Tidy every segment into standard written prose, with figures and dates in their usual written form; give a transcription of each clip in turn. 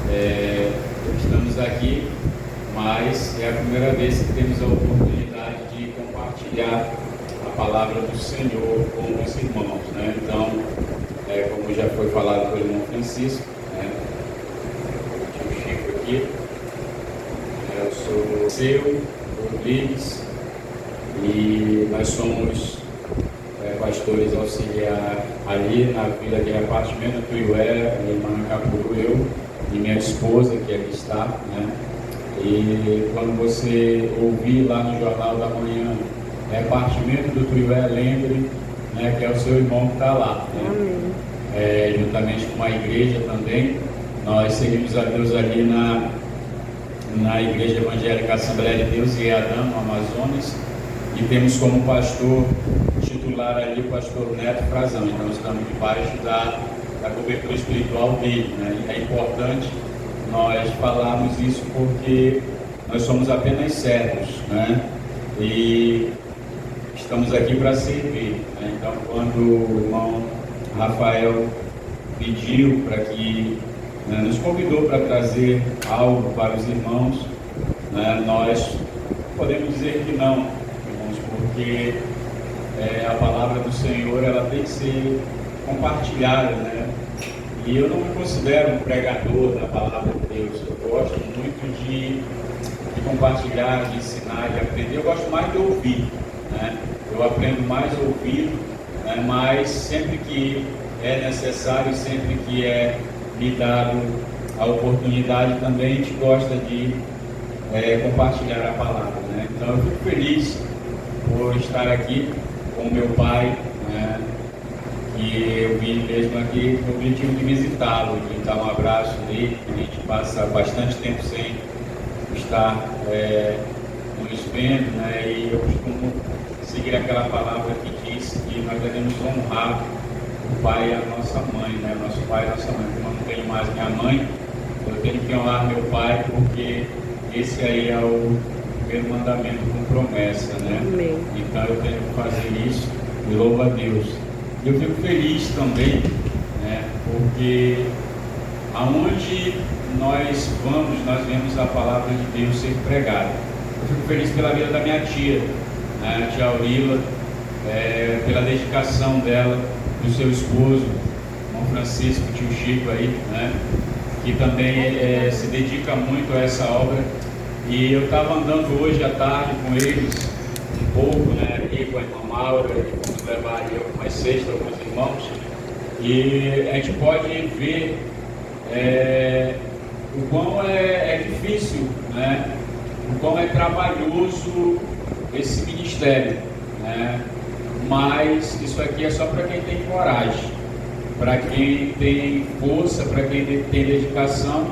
Estamos aqui, mas é a primeira vez que temos a oportunidade de compartilhar a palavra do Senhor com os irmãos, né? Então, como já foi falado pelo irmão Francisco, né? O tio Chico aqui, eu sou seu, Rodrigues, e nós somos pastores auxiliar ali na Vila de Repartimento, Tuiué, minha irmã Capuru, eu e minha esposa, que aqui está, né? E quando você ouvir lá no Jornal da Manhã, Repartimento do Tuiué, lembre, né, que é o seu irmão que está lá, né? Juntamente com a igreja também, nós servimos a Deus ali na Igreja Evangélica Assembleia de Deus, em Iadã, no Amazonas, e temos como pastor titular ali o pastor Neto Frazão. Então estamos debaixo da cobertura espiritual dele, né? E é importante nós falarmos isso porque nós somos apenas servos, né? E estamos aqui para servir, né? Então, quando o irmão Rafael pediu para que, né, nos convidou para trazer algo para os irmãos, né, nós podemos dizer que não, irmãos, porque a palavra do Senhor, ela tem que ser compartilhada, né? E eu não me considero um pregador da palavra de Deus. Eu gosto muito de compartilhar, de ensinar, de aprender. Eu gosto mais de ouvir, né? Eu aprendo mais ouvindo, né? Mas sempre que é necessário, sempre que é me dado a oportunidade, também a gente gosta de compartilhar a palavra, né? Então eu fico feliz por estar aqui com meu pai, né? E eu vim mesmo aqui com o objetivo de visitá-lo, de dar um abraço nele. A gente passa bastante tempo sem estar nos vendo, né? E eu costumo seguir aquela palavra que diz que nós devemos honrar o pai e a nossa mãe, né? Nosso pai e a nossa mãe. Como eu não tenho mais minha mãe, eu tenho que honrar meu pai, porque esse aí é o primeiro mandamento com promessa, né? Amém. Então eu tenho que fazer isso, e louvo a Deus. Eu fico feliz também, né? Porque aonde nós vamos, nós vemos a palavra de Deus ser pregada. Eu fico feliz pela vida da minha tia, né? A tia Aurila, pela dedicação dela, do seu esposo, irmão Francisco, tio Chico aí, né? Que também se dedica muito a essa obra. E eu estava andando hoje à tarde com eles, um pouco, né, aqui com a irmã Maura, e vamos levar aí algumas cestas, alguns irmãos, e a gente pode ver o quão é difícil, né, o quão é trabalhoso esse ministério, né, mas isso aqui é só para quem tem coragem, para quem tem força, para quem tem dedicação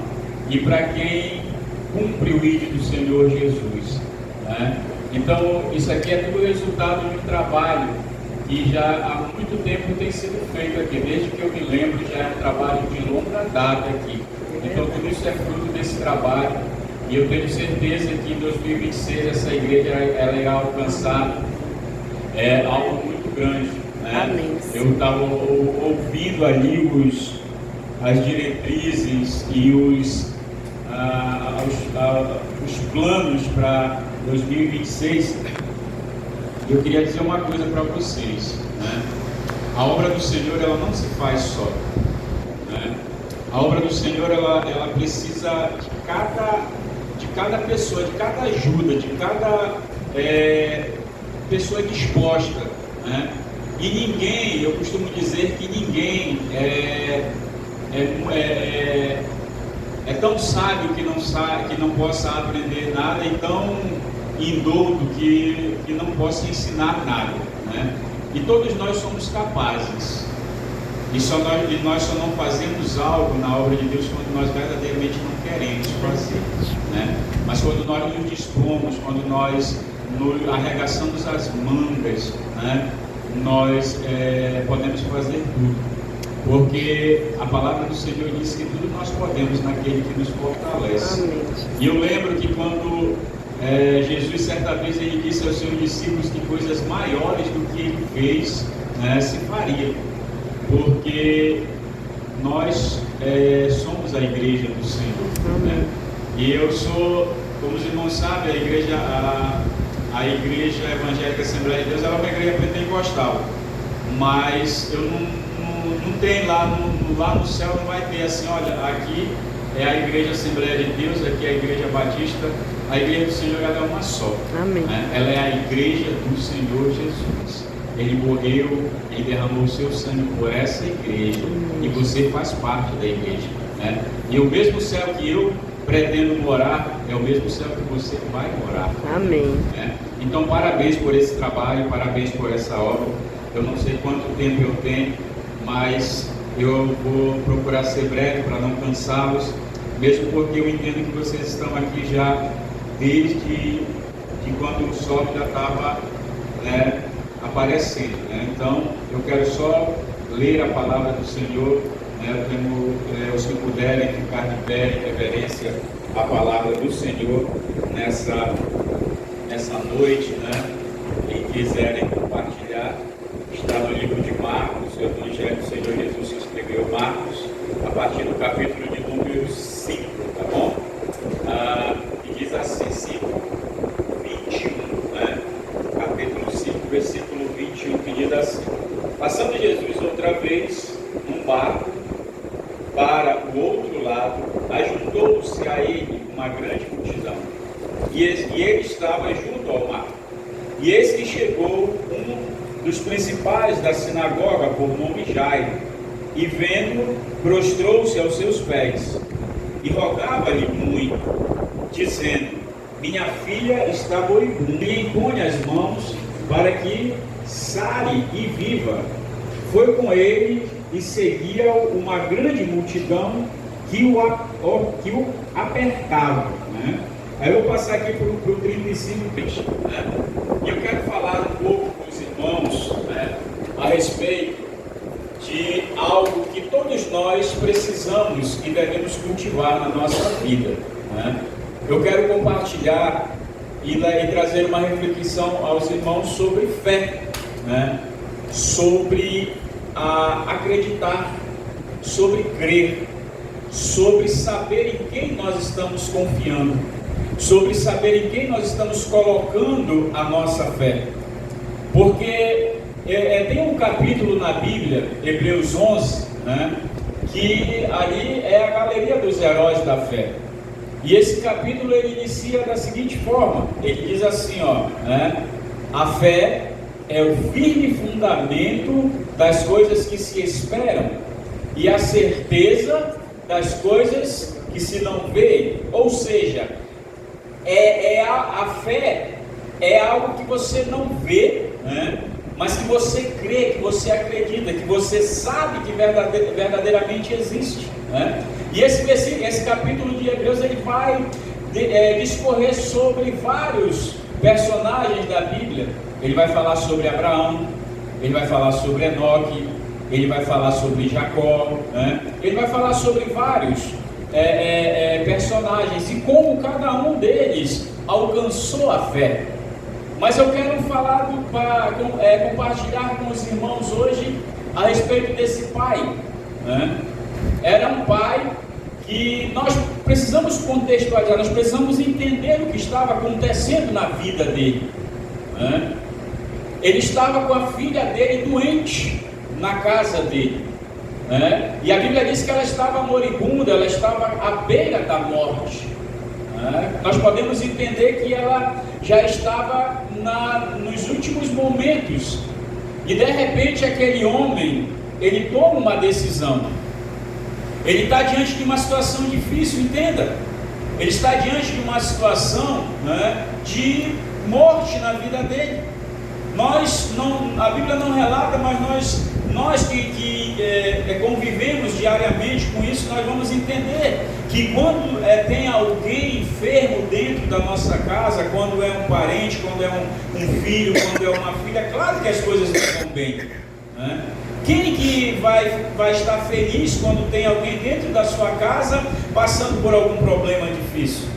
e para quem cumpre o ídolo do Senhor Jesus, né? Então, isso aqui é tudo resultado de um trabalho que já há muito tempo tem sido feito aqui, desde que eu me lembro, já é um trabalho de longa data aqui. Então, tudo isso é fruto desse trabalho, e eu tenho certeza que em 2026 essa igreja ela irá alcançar algo muito grande, né? Amém. Eu estava ouvindo ali as diretrizes e os planos para 2026, eu queria dizer uma coisa para vocês, né? A obra do Senhor, ela não se faz só, né? A obra do Senhor, ela precisa de cada pessoa, de cada ajuda, de cada pessoa disposta, né? E ninguém, eu costumo dizer que ninguém é tão sábio que não possa aprender nada, e tão indouto que não possa ensinar nada, né? E todos nós somos capazes, e nós só não fazemos algo na obra de Deus quando nós verdadeiramente não queremos fazer, né? Mas quando nós nos dispomos, quando nós nos arregaçamos as mangas, né? Nós podemos fazer tudo. Porque a palavra do Senhor diz que tudo nós podemos naquele que nos fortalece. Amém. E eu lembro que quando Jesus, certa vez, ele disse aos seus discípulos que coisas maiores do que ele fez, né, se faria. Porque nós somos a igreja do Senhor. Né? E eu sou, como os irmãos sabem, a igreja evangélica Assembleia de Deus, ela é uma igreja pentecostal, mas eu não tenho lá no céu, não vai ter assim, olha, aqui é a igreja Assembleia de Deus, aqui é a igreja Batista. A igreja do Senhor, ela é uma só. Amém. Né? Ela é a igreja do Senhor Jesus. Ele morreu, ele derramou o seu sangue por essa igreja. E você faz parte da igreja. Né? E o mesmo céu que eu pretendo morar, é o mesmo céu que você vai morar. Amém. Né? Então, parabéns por esse trabalho, parabéns por essa obra. Eu não sei quanto tempo eu tenho, mas eu vou procurar ser breve para não cansá-los, mesmo porque eu entendo que vocês estão aqui já desde quando o sol já estava, né, aparecendo. Né? Então, eu quero só ler a palavra do Senhor, né? Os que puderem ficar de pé em reverência à palavra do Senhor nessa noite, né? E quiserem compartilhar, está no livro de Marcos, o Evangelho do Senhor Jesus que escreveu Marcos, a partir do capítulo de número 5, tá bom? E diz assim, 5, 21, né? Capítulo 5, versículo 21, que diz assim: passando Jesus outra vez num barco para o outro lado, ajuntou-se a ele uma grande multidão, e ele estava junto ao mar. E eis que chegou um dos principais da sinagoga, por nome Jairo, e vendo, prostrou-se aos seus pés, e rogava-lhe muito, dizendo: minha filha está moribunda, e impõe as mãos para que sare e viva. Foi com ele e seguia uma grande multidão que o apertava. Né? Aí eu vou passar aqui para o 35, né? E eu quero falar um pouco com os irmãos, né, a respeito de algo que todos nós precisamos e devemos cultivar na nossa vida. Né? Eu quero compartilhar e trazer uma reflexão aos irmãos sobre fé, né? Sobre acreditar, sobre crer, sobre saber em quem nós estamos confiando, sobre saber em quem nós estamos colocando a nossa fé. Porque tem um capítulo na Bíblia, Hebreus 11, né, que ali é a galeria dos heróis da fé. E esse capítulo ele inicia da seguinte forma: ele diz assim, né, a fé é o firme fundamento das coisas que se esperam e a certeza das coisas que se não veem. Ou seja, a fé é algo que você não vê, né? Mas que você crê, que você acredita, que você sabe que verdadeiramente existe, né? E esse capítulo de Hebreus ele vai discorrer sobre vários personagens da Bíblia. Ele vai falar sobre Abraão, ele vai falar sobre Enoque, ele vai falar sobre Jacó, né? Ele vai falar sobre vários personagens e como cada um deles alcançou a fé. Mas eu quero falar compartilhar com os irmãos hoje a respeito desse pai, né? Era um pai que nós precisamos contextualizar, nós precisamos entender o que estava acontecendo na vida dele, né? Ele estava com a filha dele doente na casa dele, né? E a Bíblia diz que ela estava moribunda, ela estava à beira da morte, né? Nós podemos entender que ela já estava nos últimos momentos, e de repente aquele homem, ele toma uma decisão. Ele está diante de uma situação difícil, entenda. Ele está diante de uma situação, né, de morte na vida dele. A Bíblia não relata, mas nós que convivemos diariamente com isso, nós vamos entender que quando tem alguém enfermo dentro da nossa casa, quando é um parente, quando é um filho, quando é uma filha, claro que as coisas não estão bem, né? Quem que vai estar feliz quando tem alguém dentro da sua casa passando por algum problema difícil?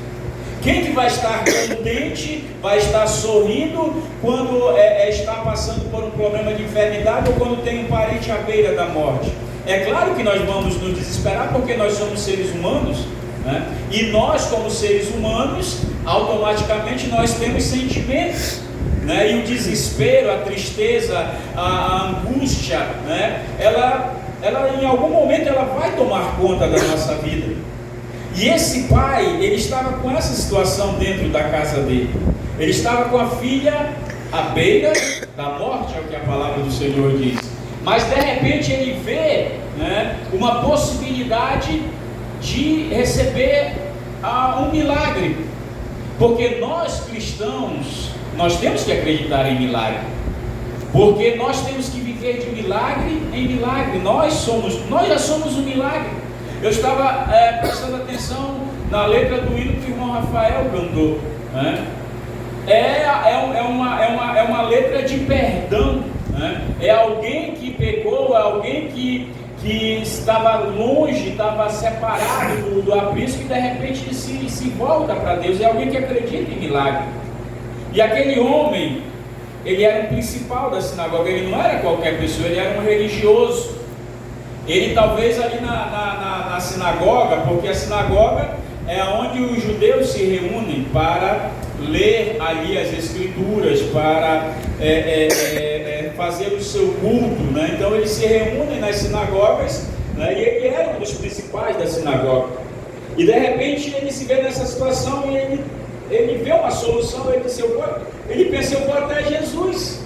Quem que vai estar contente, vai estar sorrindo quando está passando por um problema de enfermidade ou quando tem um parente à beira da morte? É claro que nós vamos nos desesperar, porque nós somos seres humanos, né? E nós, como seres humanos, automaticamente nós temos sentimentos, né? E o desespero, a tristeza, a angústia, né? Ela em algum momento ela vai tomar conta da nossa vida. E esse pai, ele estava com essa situação dentro da casa dele. Ele estava com a filha à beira da morte, é o que a palavra do Senhor diz. Mas de repente ele vê, né, uma possibilidade de receber um milagre. Porque nós cristãos, nós temos que acreditar em milagre. Porque nós temos que viver de milagre em milagre. Nós já somos um milagre. Eu estava prestando atenção na letra do hino que o irmão Rafael cantou, né? É uma letra de perdão, né? É alguém que pecou, é alguém que estava longe, estava separado do aprisco e de repente se volta para Deus. É alguém que acredita em milagre. E aquele homem, ele era o principal da sinagoga, ele não era qualquer pessoa, ele era um religioso. Ele talvez ali na sinagoga, porque a sinagoga é onde os judeus se reúnem para ler ali as escrituras, para fazer o seu culto, né? Então eles se reúnem nas sinagogas, né? E ele era um dos principais da sinagoga. E de repente ele se vê nessa situação e ele vê uma solução. Ele pensa, eu vou até Jesus,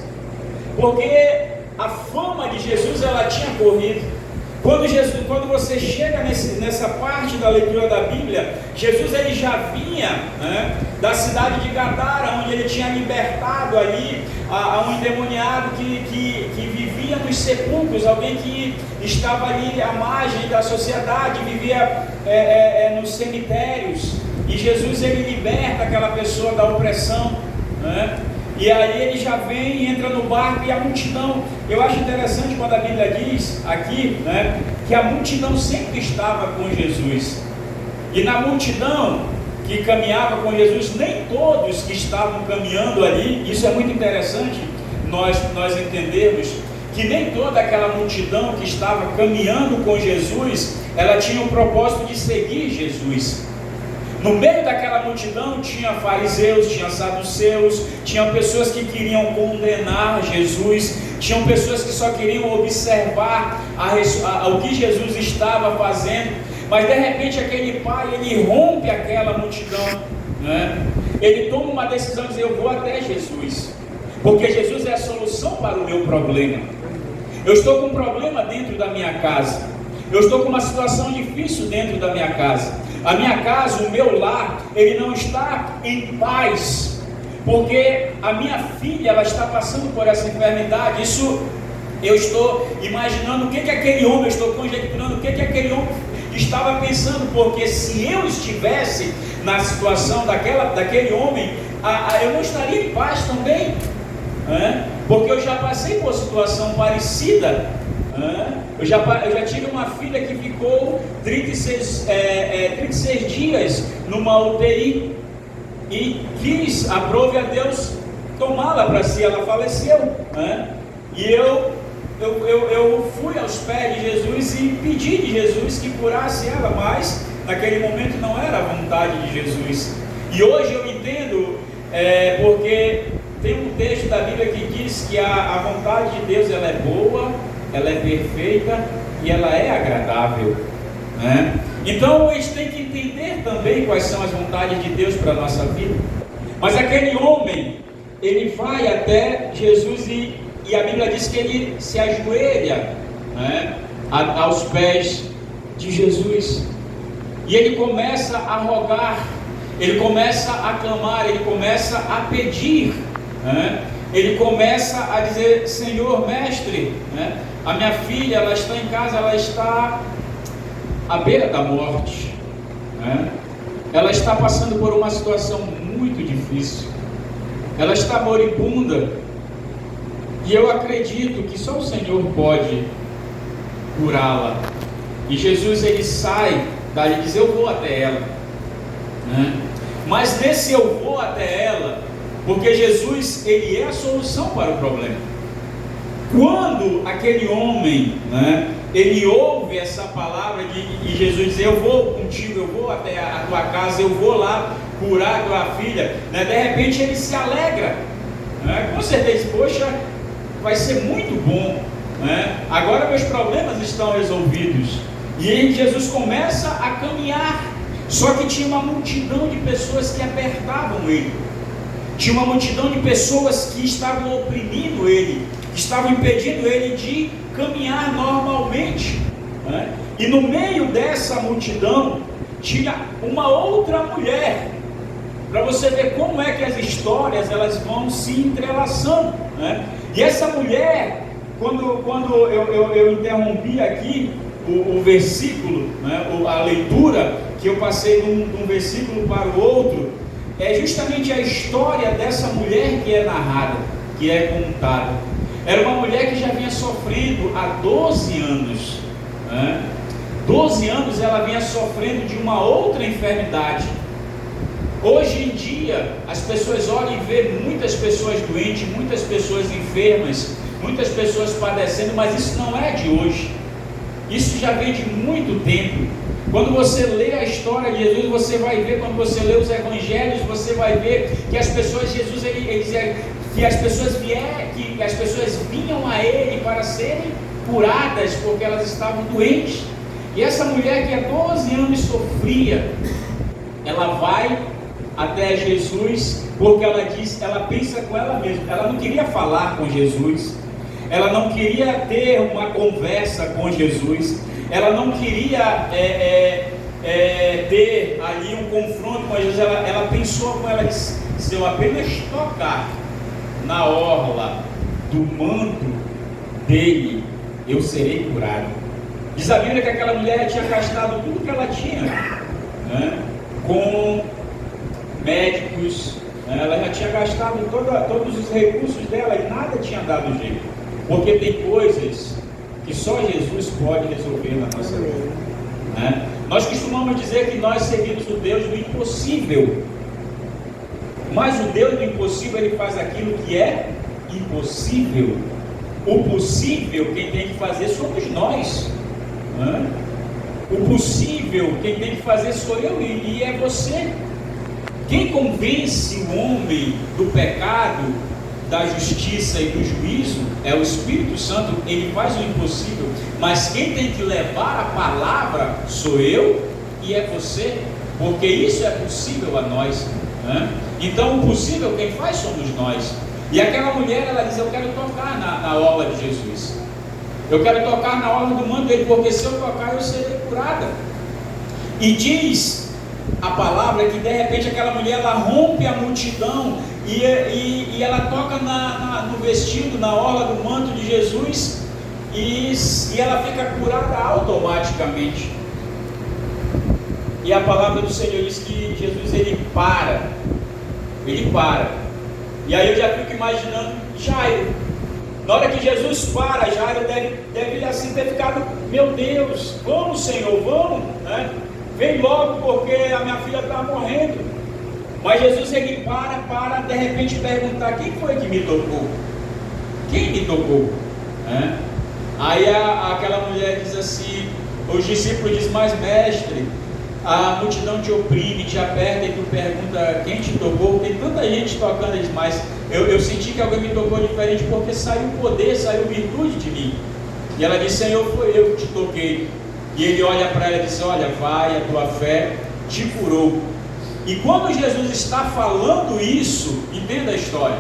porque a fama de Jesus ela tinha corrido. Quando você chega nessa parte da leitura da Bíblia, Jesus ele já vinha, né, da cidade de Gadara, onde ele tinha libertado ali a um endemoniado que vivia nos sepulcros, alguém que estava ali à margem da sociedade, vivia nos cemitérios, e Jesus ele liberta aquela pessoa da opressão, né? E aí ele já vem e entra no barco e a multidão. Eu acho interessante quando a Bíblia diz aqui, né, que a multidão sempre estava com Jesus. E na multidão que caminhava com Jesus, nem todos que estavam caminhando ali, isso é muito interessante nós entendermos, que nem toda aquela multidão que estava caminhando com Jesus, ela tinha o propósito de seguir Jesus. No meio daquela multidão tinha fariseus, tinha saduceus, tinha pessoas que queriam condenar Jesus, tinham pessoas que só queriam observar o que Jesus estava fazendo. Mas de repente aquele pai, ele rompe aquela multidão, né? Ele toma uma decisão de dizer, eu vou até Jesus, porque Jesus é a solução para o meu problema. Eu estou com um problema dentro da minha casa, eu estou com uma situação difícil dentro da minha casa. A minha casa, o meu lar, ele não está em paz, porque a minha filha, ela está passando por essa enfermidade. Isso, eu estou imaginando o que aquele homem, eu estou conjecturando o que aquele homem estava pensando, porque se eu estivesse na situação daquele homem, eu não estaria em paz também, né? Porque eu já passei por situação parecida. Eu já tive uma filha que ficou 36 dias numa UTI e aprove a Deus tomá-la para si. Ela faleceu, né? E eu fui aos pés de Jesus e pedi de Jesus que curasse ela, mas naquele momento não era a vontade de Jesus. E hoje eu entendo, porque tem um texto da Bíblia que diz que a vontade de Deus ela é boa, ela é perfeita e ela é agradável, né? Então a gente tem que entender também quais são as vontades de Deus para a nossa vida. Mas aquele homem, ele vai até Jesus e a Bíblia diz que ele se ajoelha, né, aos pés de Jesus. E ele começa a rogar, ele começa a clamar, ele começa a pedir, né? Ele começa a dizer, Senhor, mestre, né, a minha filha, ela está em casa, ela está à beira da morte, né? Ela está passando por uma situação muito difícil, ela está moribunda, e eu acredito que só o Senhor pode curá-la. E Jesus, ele sai dali e diz, eu vou até ela, né? Mas nesse eu vou até ela, porque Jesus, ele é a solução para o problema. Quando aquele homem, né, ele ouve essa palavra de Jesus dizer: eu vou contigo, eu vou até a tua casa, eu vou lá curar a tua filha, né? De repente ele se alegra, né? Com certeza, poxa, vai ser muito bom, né? Agora meus problemas estão resolvidos. E aí Jesus começa a caminhar, só que tinha uma multidão de pessoas que apertavam ele, tinha uma multidão de pessoas que estavam oprimindo ele, que estavam impedindo ele de caminhar normalmente, né? E no meio dessa multidão tinha uma outra mulher, para você ver como é que as histórias elas vão se entrelaçando, né? E essa mulher, quando eu interrompi aqui o versículo, né, a leitura, que eu passei de um versículo para o outro, é justamente a história dessa mulher que é narrada, que é contada. Era uma mulher que já vinha sofrendo há 12 anos, né? 12 anos ela vinha sofrendo de uma outra enfermidade. Hoje em dia, as pessoas olham e vêem muitas pessoas doentes, muitas pessoas enfermas, muitas pessoas padecendo, mas isso não é de hoje. Isso já vem de muito tempo. Quando você lê a história de Jesus, você vai ver, quando você lê os evangelhos, você vai ver que as pessoas, Jesus, ele dizia que as pessoas vinham a ele para serem curadas, porque elas estavam doentes. E essa mulher que há 12 anos sofria, ela vai até Jesus, porque ela pensa com ela mesma, ela não queria falar com Jesus, ela não queria ter uma conversa com Jesus, ela não queria ter ali um confronto com Jesus. Ela pensou com ela, disse: se eu apenas tocar na orla do manto dele, eu serei curado. Diz a Bíblia que aquela mulher tinha gastado tudo que ela tinha, né, com médicos, né? Ela já tinha gastado todos os recursos dela e nada tinha dado jeito, porque tem coisas que só Jesus pode resolver na nossa vida, né? Nós costumamos dizer que nós servimos o Deus do impossível, mas o Deus do impossível, ele faz aquilo que é impossível. O possível, quem tem que fazer somos nós, né? O possível, quem tem que fazer sou eu e é você. Quem convence o homem do pecado, da justiça e do juízo é o Espírito Santo. Ele faz o impossível, mas quem tem que levar a palavra sou eu e é você, porque isso é possível a nós, né? Então o possível quem faz somos nós. E aquela mulher, ela diz: eu quero tocar na orla de Jesus, eu quero tocar na orla do manto dele, porque se eu tocar eu serei curada. E diz a palavra que de repente aquela mulher, ela rompe a multidão e ela toca no vestido, na orla do manto de Jesus, e ela fica curada automaticamente. E a palavra do Senhor diz que Jesus, ele para, e aí eu já fico imaginando Jairo. Na hora que Jesus para, Jairo deve assim ter ficado: meu Deus, vamos, Senhor, vamos, né? Vem logo, porque a minha filha está morrendo. Mas Jesus, ele para de repente perguntar: quem foi que me tocou? Quem me tocou? É? Aí aquela mulher diz assim, os discípulos dizem: mas mestre, a multidão te oprime, te aperta, e tu pergunta quem te tocou. Tem tanta gente tocando. Ele diz: mas eu senti que alguém me tocou diferente, porque saiu poder, saiu virtude de mim. E ela diz: Senhor, foi eu que te toquei. E ele olha para ela e diz: olha, vai, a tua fé te curou. E quando Jesus está falando isso, entenda a história,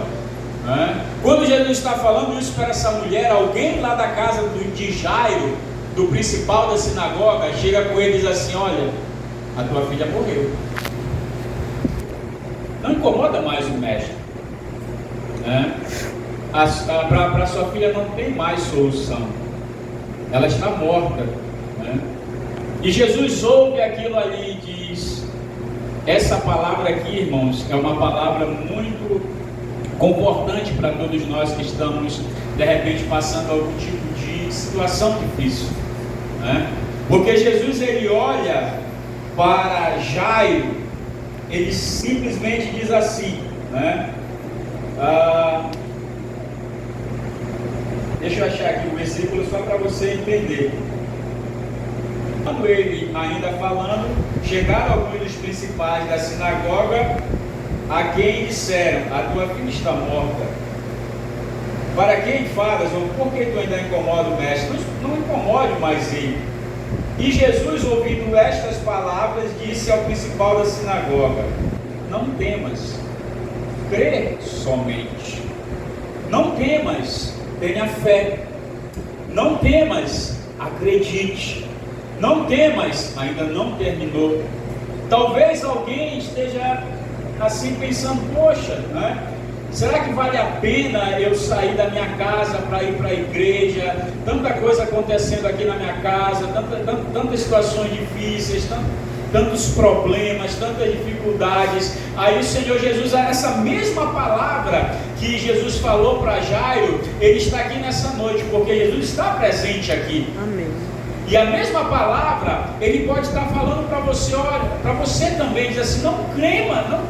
né? Quando Jesus está falando isso para essa mulher, alguém lá da casa de Jairo, do principal da sinagoga, chega com ele e diz assim: olha, a tua filha morreu. Não incomoda mais o mestre, né? Para sua filha não tem mais solução, ela está morta, né? E Jesus ouve aquilo ali e diz: essa palavra aqui, irmãos, é uma palavra muito confortante para todos nós que estamos de repente passando algum tipo de situação difícil, né? Porque Jesus, ele olha para Jairo, ele simplesmente diz assim, né? Deixa eu achar aqui o versículo só para você entender. Quando ele ainda falando, chegaram alguns dos principais da sinagoga, a quem disseram: a tua filha está morta. Para quem falas, ou por que tu ainda incomoda o mestre? Não incomode mais ele. E Jesus, ouvindo estas palavras, disse ao principal da sinagoga: não temas, crê somente. Não temas, tenha fé. Não temas, acredite. Não temas, ainda não terminou. Talvez alguém esteja assim pensando: poxa, né? Será que vale a pena eu sair da minha casa para ir para a igreja? Tanta coisa acontecendo aqui na minha casa, tantas situações difíceis, tantos problemas, tantas dificuldades. Aí o Senhor Jesus, essa mesma palavra que Jesus falou para Jairo, Ele está aqui nessa noite, porque Jesus está presente aqui. Amém. E a mesma palavra, Ele pode estar falando para você, olha, para você também, diz assim: não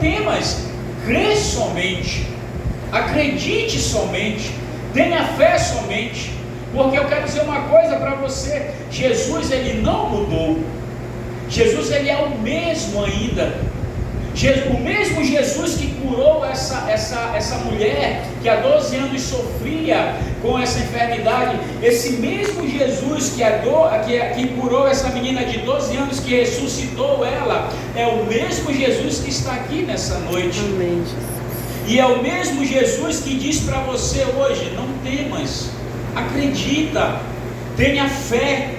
temas, crê somente. Acredite somente, tenha fé somente, porque eu quero dizer uma coisa para você: Jesus, Ele não mudou. Jesus, Ele é o mesmo ainda. O mesmo Jesus que curou essa mulher que há 12 anos sofria com essa enfermidade, esse mesmo Jesus que curou essa menina de 12 anos, que ressuscitou ela, é o mesmo Jesus que está aqui nessa noite. Amém, Jesus. E é o mesmo Jesus que diz para você hoje: não temas, acredita, tenha fé,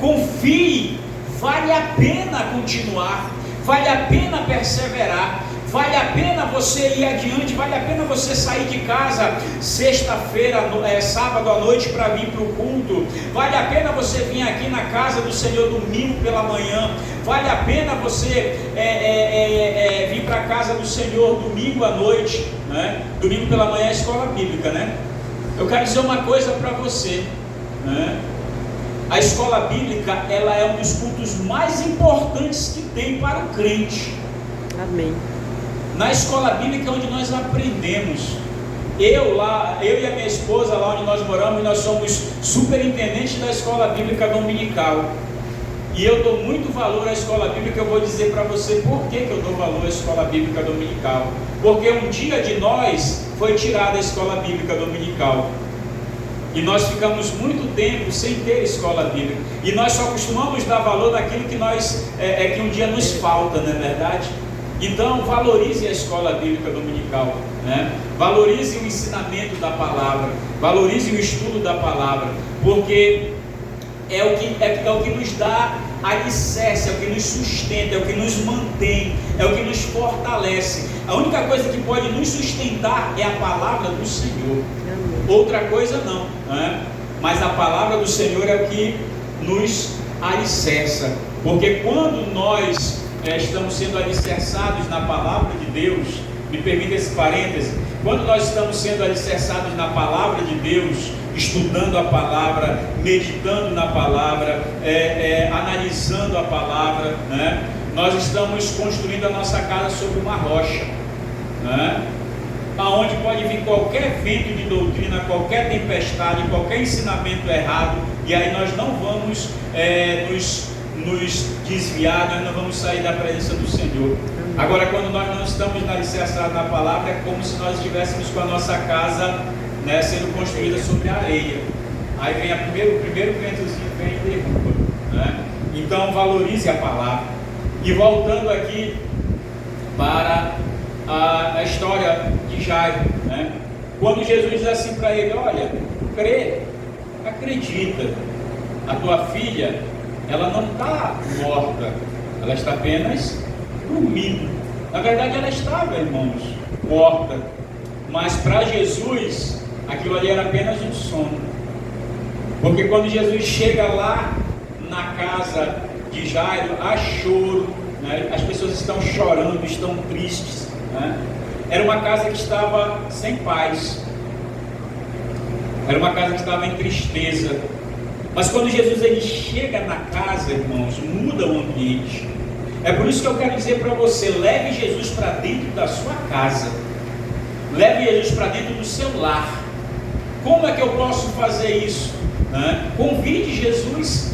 confie, vale a pena continuar, vale a pena perseverar, vale a pena você ir adiante, vale a pena você sair de casa sexta-feira, sábado à noite para vir para o culto, vale a pena você vir aqui na casa do Senhor domingo pela manhã, vale a pena você vir para a casa do Senhor domingo à noite, né? Domingo pela manhã é escola bíblica, né? Eu quero dizer uma coisa para você, né? A escola bíblica, ela é um dos cultos mais importantes que tem para o crente. Amém. Na escola bíblica é onde nós aprendemos. Eu e a minha esposa, lá onde nós moramos, nós somos superintendentes da escola bíblica dominical. E eu dou muito valor à escola bíblica. Eu vou dizer para você por que eu dou valor à escola bíblica dominical. Porque um dia de nós foi tirada a escola bíblica dominical. E nós ficamos muito tempo sem ter escola bíblica. E nós só costumamos dar valor naquilo que que um dia nos falta, não é verdade? Então valorize a escola bíblica dominical, né? Valorize o ensinamento da palavra, valorize o estudo da palavra, porque é o que nos dá alicerce, é o que nos sustenta, é o que nos mantém, é o que nos fortalece. A única coisa que pode nos sustentar é a palavra do Senhor. Outra coisa não, né? Mas a palavra do Senhor é o que nos alicerça, porque quando nós estamos sendo alicerçados na palavra de Deus, me permita esse parêntese, quando nós estamos sendo alicerçados na palavra de Deus, estudando a palavra, meditando na palavra, analisando a palavra, né? Nós estamos construindo a nossa casa sobre uma rocha, né? Aonde pode vir qualquer vento de doutrina, qualquer tempestade, qualquer ensinamento errado, e aí nós não vamos nos desviar, nós não vamos sair da presença do Senhor. Agora, quando nós não estamos alicerçados na palavra, é como se nós estivéssemos com a nossa casa, né, sendo construída sobre a areia. Aí vem o primeiro ventozinho, vem e derruba, né? Então valorize a palavra. E voltando aqui para a história de Jairo, né? Quando Jesus diz assim para ele: olha, crê, acredita, a tua filha, ela não está morta, ela está apenas dormindo. Na verdade ela estava, irmãos, morta, mas para Jesus aquilo ali era apenas um sono, porque quando Jesus chega lá na casa de Jairo, há choro, né? As pessoas estão chorando, estão tristes, né? Era uma casa que estava sem paz, era uma casa que estava em tristeza. Mas quando Jesus ele chega na casa, irmãos, muda o ambiente. É por isso que eu quero dizer para você: leve Jesus para dentro da sua casa, leve Jesus para dentro do seu lar. Como é que eu posso fazer isso? Convide Jesus,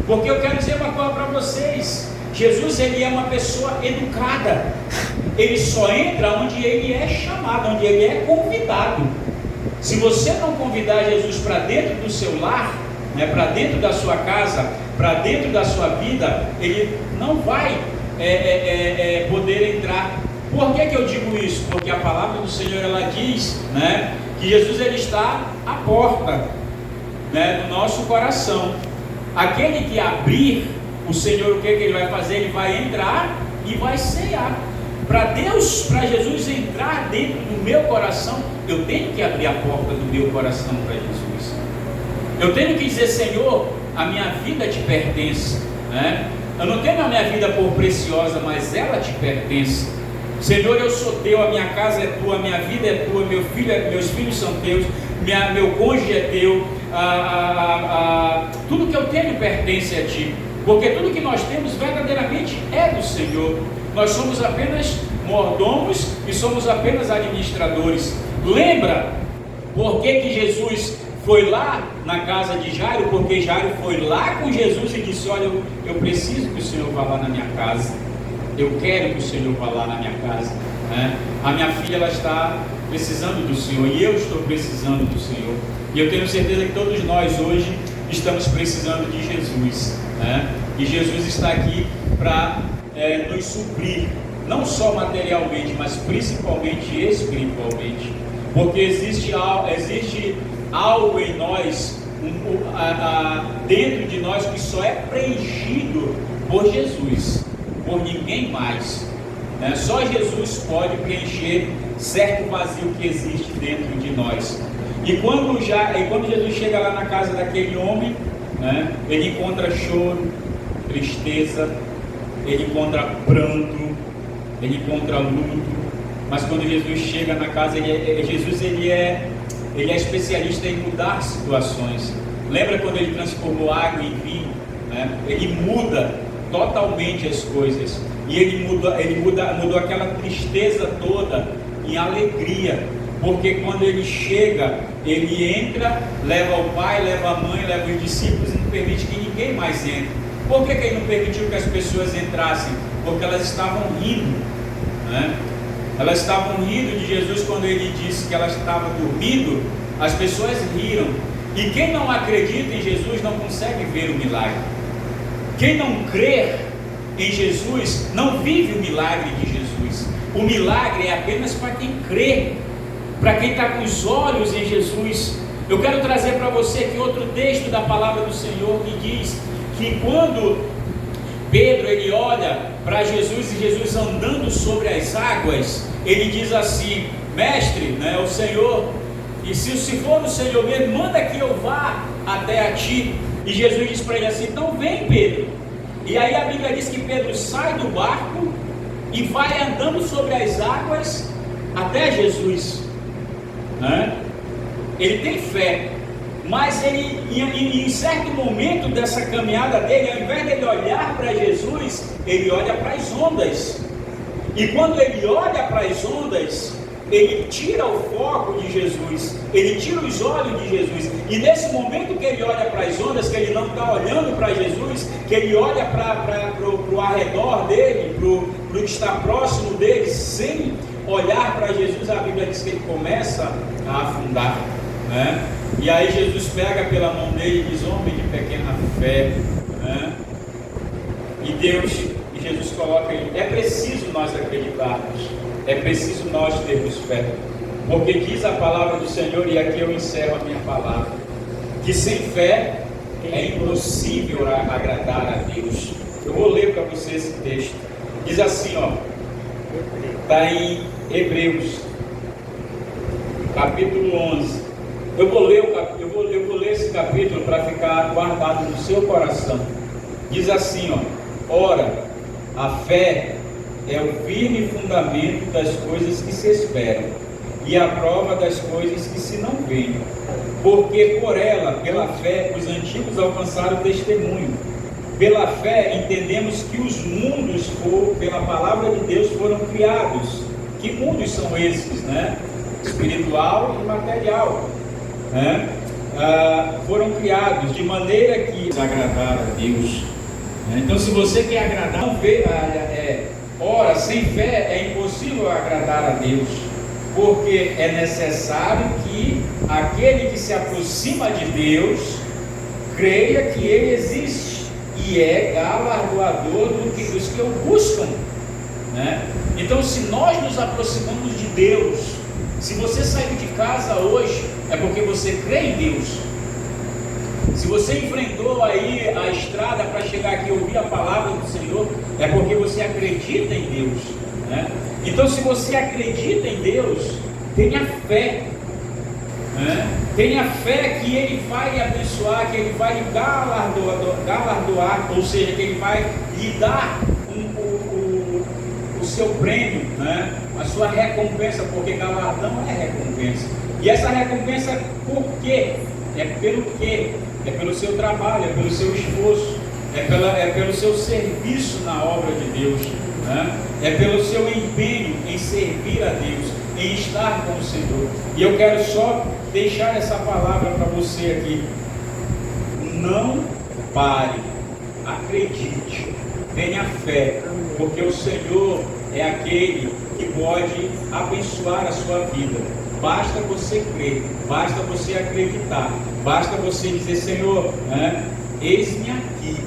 Porque eu quero dizer uma coisa para vocês: Jesus, ele é uma pessoa educada. Ele só entra onde ele é chamado, onde ele é convidado. Se você não convidar Jesus para dentro do seu lar, né, para dentro da sua casa, para dentro da sua vida, ele não vai poder entrar. Por que eu digo isso? Porque a palavra do Senhor, ela diz, né, que Jesus, ele está à porta, né, do nosso coração. Aquele que abrir, o Senhor, o que ele vai fazer? Ele vai entrar e vai cear. Para Jesus entrar dentro do meu coração, eu tenho que abrir a porta do meu coração para Jesus. Eu tenho que dizer: Senhor, a minha vida te pertence, né? Eu não tenho a minha vida por preciosa, mas ela te pertence. Senhor, eu sou teu, a minha casa é tua, a minha vida é tua, meus filhos são teus, meu cônjuge é teu, tudo que eu tenho pertence a ti, porque tudo que nós temos verdadeiramente é do Senhor. Nós somos apenas mordomos e somos apenas administradores. Lembra por que Jesus foi lá na casa de Jairo? Porque Jairo foi lá com Jesus e disse: olha, eu preciso que o Senhor vá lá na minha casa. Eu quero que o Senhor vá lá na minha casa, né? A minha filha, ela está precisando do Senhor, e eu estou precisando do Senhor. E eu tenho certeza que todos nós hoje estamos precisando de Jesus, né? E Jesus está aqui para nos suprir, não só materialmente, mas principalmente espiritualmente. Porque existe algo em nós, dentro de nós, que só é preenchido por Jesus, por ninguém mais, né? Só Jesus pode preencher certo vazio que existe dentro de nós. E quando Jesus chega lá na casa daquele homem, né, ele encontra choro, tristeza, ele encontra pranto, ele encontra luto. Mas quando Jesus chega na casa, Jesus é especialista em mudar situações. Lembra quando ele transformou água em vinho, né? Ele muda totalmente as coisas, e ele mudou aquela tristeza toda em alegria, porque quando ele chega, ele entra, leva o pai, leva a mãe, leva os discípulos e não permite que ninguém mais entre. Por que ele não permitiu que as pessoas entrassem? Porque elas estavam rindo, né? Elas estavam rindo de Jesus quando ele disse que ela estava dormindo. As pessoas riram, e quem não acredita em Jesus não consegue ver o milagre. Quem não crer em Jesus não vive o milagre de Jesus. O milagre é apenas para quem crê, para quem está com os olhos em Jesus. Eu quero trazer para você aqui outro texto da palavra do Senhor que diz que quando Pedro ele olha para Jesus, e Jesus andando sobre as águas, ele diz assim: mestre, né, o Senhor, e se for o Senhor mesmo, manda que eu vá até a ti. E Jesus diz para ele assim: então vem, Pedro. E aí a Bíblia diz que Pedro sai do barco e vai andando sobre as águas até Jesus, né? Ele tem fé, mas ele, em certo momento dessa caminhada dele, ao invés de ele olhar para Jesus, ele olha para as ondas. E quando ele olha para as ondas, ele tira o foco de Jesus, ele tira os olhos de Jesus. E nesse momento que ele olha para as ondas, que ele não está olhando para Jesus, que ele olha para o arredor dele, para o que está próximo dele, sem olhar para Jesus, a Bíblia diz que ele começa a afundar, né? E aí Jesus pega pela mão dele e diz: homem de pequena fé, né? E Jesus coloca ele. É preciso nós acreditarmos, é preciso nós termos fé, porque diz a palavra do Senhor, e aqui eu encerro a minha palavra, que sem fé é impossível agradar a Deus. Eu vou ler para você esse texto. Diz assim, ó, está em Hebreus, capítulo 11. Eu vou ler esse capítulo para ficar guardado no seu coração. Diz assim, ó: ora, a fé é o firme fundamento das coisas que se esperam, e a prova das coisas que se não veem. Porque por ela, pela fé, os antigos alcançaram testemunho. Pela fé entendemos que os mundos, pela palavra de Deus, foram criados. Que mundos são esses, né? Espiritual e material, né? foram criados de maneira que agradar a Deus. Então, se você quer agradar, não ora, sem fé é impossível agradar a Deus, porque é necessário que aquele que se aproxima de Deus creia que Ele existe e é galardoador dos que o buscam, né? Então, se nós nos aproximamos de Deus, se você saiu de casa hoje, é porque você crê em Deus. Se você enfrentou aí a estrada para chegar aqui e ouvir a palavra do Senhor, é porque você acredita em Deus, né? Então, se você acredita em Deus, tenha fé, né? Tenha fé que Ele vai lhe abençoar, que Ele vai lhe galardoar, ou seja, que Ele vai lhe dar o seu prêmio, né? A sua recompensa, porque galardão é recompensa. E essa recompensa, por quê? É pelo quê? É pelo seu trabalho, é pelo seu esforço, é pelo seu serviço na obra de Deus, né? É pelo seu empenho em servir a Deus, em estar com o Senhor. E eu quero só deixar essa palavra para você aqui. Não pare, acredite, tenha fé, porque o Senhor é aquele que pode abençoar a sua vida. Basta você crer, basta você acreditar, basta você dizer: Senhor, né, eis-me aqui,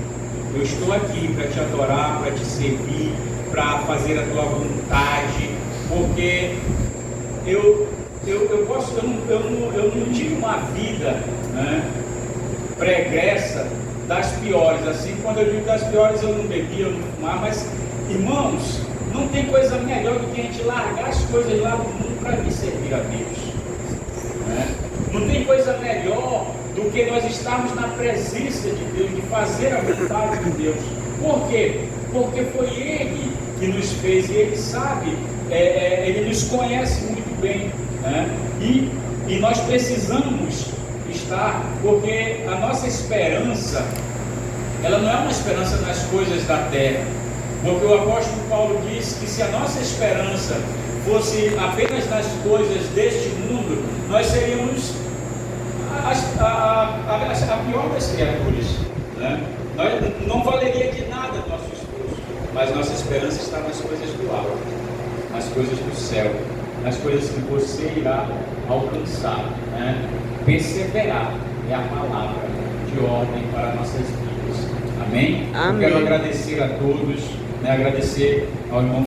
eu estou aqui para te adorar, para te servir, para fazer a tua vontade, porque eu não tive uma vida, né, pregressa das piores. Assim, quando eu digo das piores, eu não bebia, eu não fumava, mas, irmãos, não tem coisa melhor do que a gente largar as coisas lá do mundo para vir servir a Deus, né? Não tem coisa melhor do que nós estarmos na presença de Deus, de fazer a vontade de Deus. Por quê? Porque foi Ele que nos fez e Ele sabe, Ele nos conhece muito bem, né? E nós precisamos estar, porque a nossa esperança, ela não é uma esperança nas coisas da terra. Porque o apóstolo Paulo disse que se a nossa esperança fosse apenas nas coisas deste mundo, nós seríamos a pior das criaturas, né? Não valeria de nada nosso esforço, mas nossa esperança está nas coisas do alto, nas coisas do céu, nas coisas que você irá alcançar, né? Perseverar é a palavra de ordem para nossas vidas. Amém? Amém. Eu quero agradecer a todos, né? Agradecer ao irmão